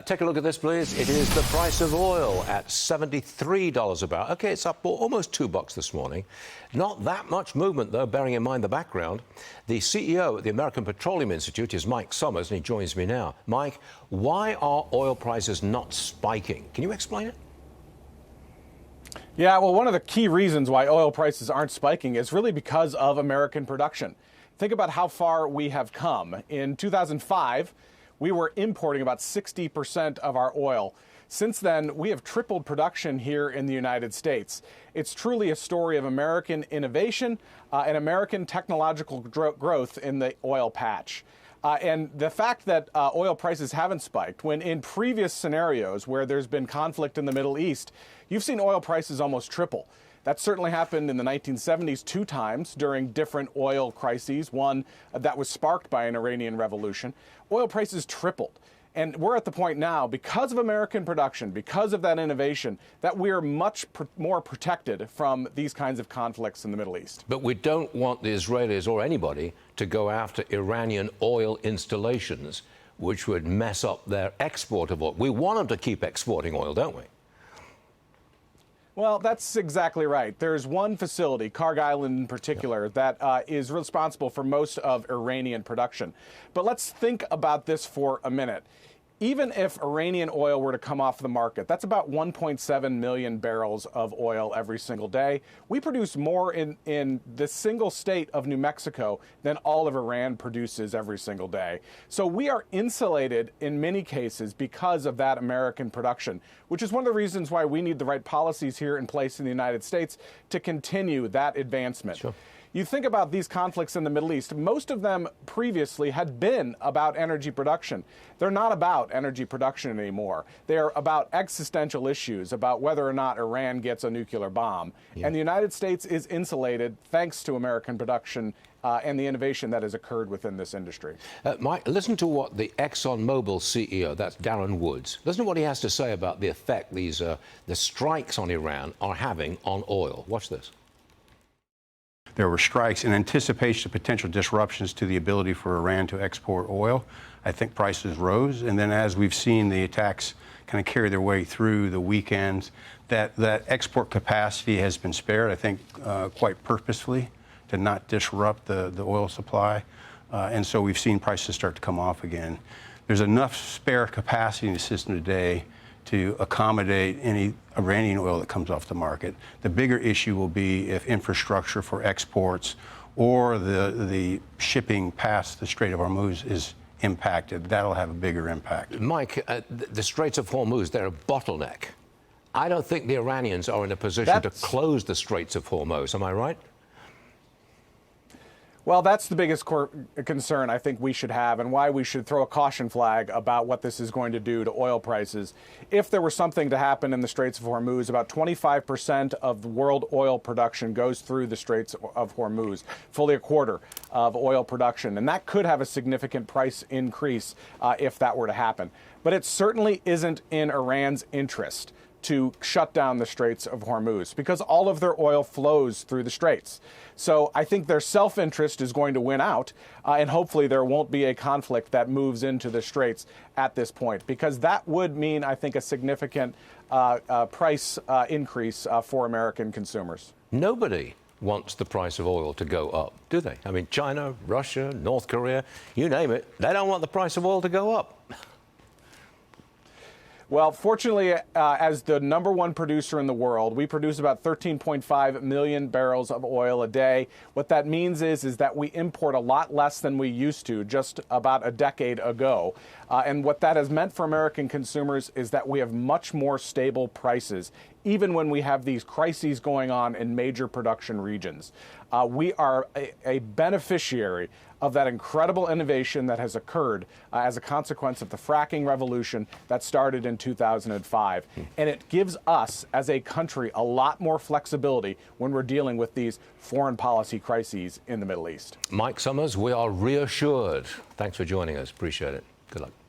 Take a look at this, please. It is the price of oil at $73 a barrel. OK, it's up almost $2 this morning. Not that much movement, though, bearing in mind the background. The CEO at the American Petroleum Institute is Mike Sommers, and he joins me now. Mike, why are oil prices not spiking? Can you explain it? Yeah, well, one of the key reasons why oil prices aren't spiking is really because of American production. Think about how far we have come. In 2005, we were importing about 60% of our oil. Since then, we have tripled production here in the United States. It's truly a story of American innovation and American technological growth in the oil patch. And the fact that oil prices haven't spiked, when in previous scenarios where there's been conflict in the Middle East, you've seen oil prices almost triple. That certainly happened in the 1970s 2 times during different oil crises, one that was sparked by an Iranian revolution. Oil prices tripled. And we're at the point now, because of American production, because of that innovation, that we're much more protected from these kinds of conflicts in the Middle East. But we don't want the Israelis or anybody to go after Iranian oil installations, which would mess up their export of oil. We want them to keep exporting oil, don't we? Well, that's exactly right. There's one facility, Karg Island in particular, that is responsible for most of Iranian production. But let's think about this for a minute. Even if Iranian oil were to come off the market, that's about 1.7 million barrels of oil every single day. We produce more in the single state of New Mexico than all of Iran produces every single day. So we are insulated in many cases because of that American production, which is one of the reasons why we need the right policies here in place in the United States to continue that advancement. Sure. You think about these conflicts in the Middle East, most of them previously had been about energy production. They're not about energy production anymore. They're about existential issues, about whether or not Iran gets a nuclear bomb. Yeah. And the United States is insulated thanks to American production and the innovation that has occurred within this industry. Mike, listen to what the ExxonMobil CEO, that's Darren Woods, listen to what he has to say about the effect these the strikes on Iran are having on oil. Watch this. There were strikes in anticipation of potential disruptions to the ability for Iran to export oil. I think prices rose, and then as we've seen the attacks kind of carry their way through the weekends, that export capacity has been spared, I think, quite purposefully to not disrupt the oil supply. And so we've seen prices start to come off again. There's enough spare capacity in the system today to accommodate any Iranian oil that comes off the market. The bigger issue will be if infrastructure for exports or the shipping past the Strait of Hormuz is impacted. That'll have a bigger impact. Mike, the Straits of Hormuz, they're a bottleneck. I don't think the Iranians are in a position to close the Straits of Hormuz. Am I right? Well, that's the biggest concern I think we should have, and why we should throw a caution flag about what this is going to do to oil prices. If there were something to happen in the Straits of Hormuz, about 25% of the world oil production goes through the Straits of Hormuz, fully a quarter of oil production. And that could have a significant price increase if that were to happen. But it certainly isn't in Iran's interest to shut down the Straits of Hormuz, because all of their oil flows through the Straits. So I think their self-interest is going to win out, and hopefully there won't be a conflict that moves into the Straits at this point, because that would mean, I think, a significant price increase for American consumers. Nobody wants the price of oil to go up, do they? I mean, China, Russia, North Korea, you name it, they don't want the price of oil to go up. Well, fortunately, as the #1 producer in the world, we produce about 13.5 million barrels of oil a day. What that means is that we import a lot less than we used to just about a decade ago. And what that has meant for American consumers is that we have much more stable prices, even when we have these crises going on in major production regions. We are a beneficiary of that incredible innovation that has occurred as a consequence of the fracking revolution that started in 2005. And it gives us, as a country, a lot more flexibility when we're dealing with these foreign policy crises in the Middle East. Mike Sommers, we are reassured. Thanks for joining us. Appreciate it. Good luck.